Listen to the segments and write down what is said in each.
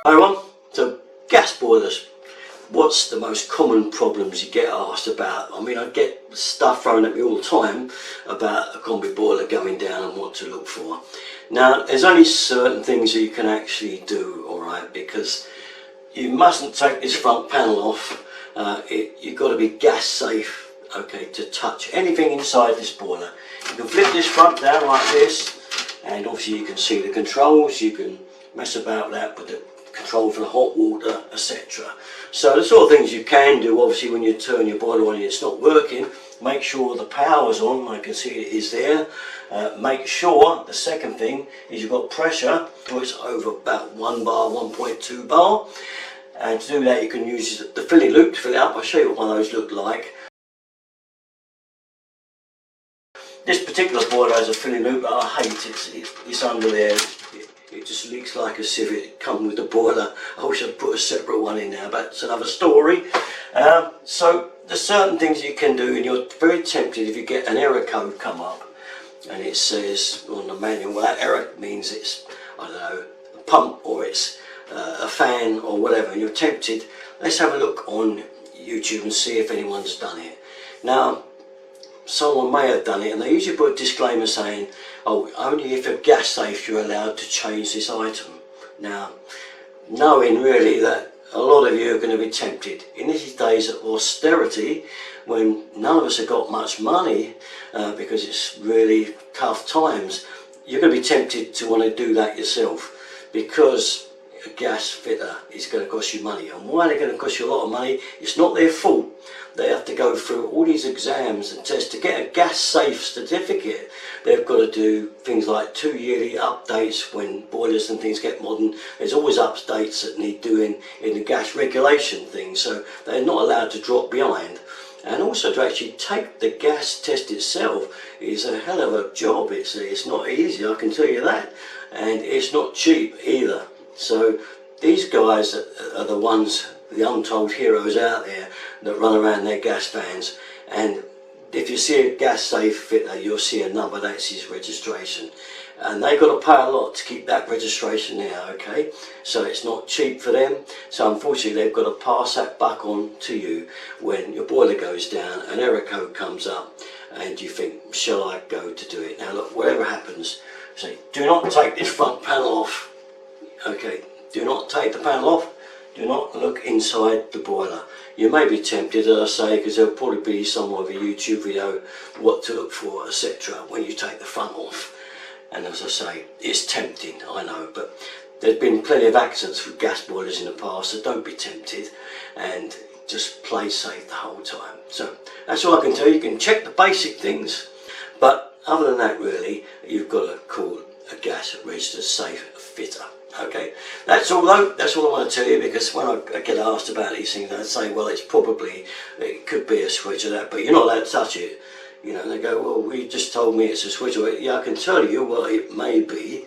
Hi everyone, so gas boilers. What's the most common problems you get asked about? I mean, I get stuff thrown at me all the time about a combi boiler going down and what to look for. Now, there's only certain things that you can actually do, alright, because you mustn't take this front panel off. You've got to be gas safe, okay, to touch anything inside this boiler. You can flip this front down like this, and obviously you can see the controls. You can mess about with that with the control for the hot water, etc. So the sort of things you can do, obviously, when you turn your boiler on and it's not working, make sure the power's on. I can see it is there. Make sure, the second thing is you've got pressure, so it's over about 1 bar, 1.2 bar. And to do that, you can use the filling loop to fill it up. I'll show you what one of those look like. This particular boiler has a filling loop, but I hate it. It's under there. It just leaks like a sieve. It comes with the boiler. I wish I'd put a separate one in there, but it's another story. So there's certain things you can do, and you're very tempted if you get an error code come up and it says on the manual, well, that error means it's, I don't know, a pump or it's a fan or whatever, and you're tempted. Let's have a look on YouTube and see if anyone's done it. Now, someone may have done it, and they usually put a disclaimer saying, oh, only if you're gas safe you're allowed to change this item. Now, knowing really that a lot of you are going to be tempted in these days of austerity, when none of us have got much money because it's really tough times, you're going to be tempted to want to do that yourself, because a gas fitter is going to cost you money. And why they're going to cost you a lot of money, it's not their fault. They have to go through all these exams and tests to get a gas safe certificate. They've got to do things like 2 yearly updates when boilers and things get modern. There's always updates that need doing in the gas regulation thing, so they're not allowed to drop behind. And also, to actually take the gas test itself is a hell of a job. It's not easy, I can tell you that, and it's not cheap either. So these guys are the ones, the untold heroes out there that run around their gas vans, and if you see a gas safe fitter, you'll see a number, that's his registration, and they've got to pay a lot to keep that registration there, okay? So it's not cheap for them, so unfortunately they've got to pass that buck on to you when your boiler goes down, an error code comes up and you think, shall I go to do it? Now look, whatever happens, say, do not take this front panel off, okay? Do not take the panel off. Do not look inside the boiler. You may be tempted, as I say, because there'll probably be some of a YouTube video what to look for, etc. when you take the front off. And as I say, it's tempting, I know, but there's been plenty of accidents with gas boilers in the past, so don't be tempted and just play safe the whole time. So that's all I can tell you. You can check the basic things, but other than that, really, you've got to call a gas registered safe fitter. Okay, that's all though, that's all I want to tell you, because when I get asked about these things, I say, well, it could be a switch or that, but you're not allowed to touch it. You know, they go, well, we just told me it's a switch. Or, yeah, I can tell you, well, it may be,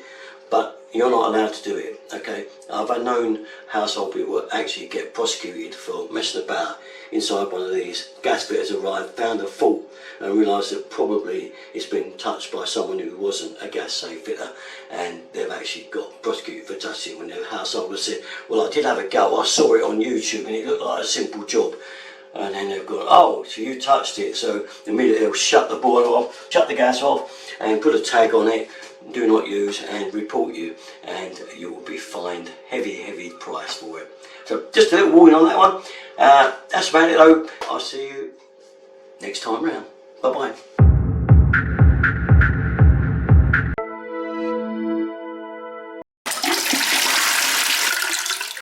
but you're not allowed to do it, okay? I've known household people actually get prosecuted for messing about inside one of these. Gas fitters arrived, found a fault, and realised that probably it's been touched by someone who wasn't a gas safe fitter, and they've actually got prosecuted for touching it when their householder said, well, I did have a go, I saw it on YouTube and it looked like a simple job. And then they've gone, oh, so you touched it. So immediately they'll shut the boiler off, shut the gas off, and put a tag on it, do not use, and report you, and you will be fined heavy price for it. So just a little warning on that one. That's about it though. I'll see you next time round. Bye bye.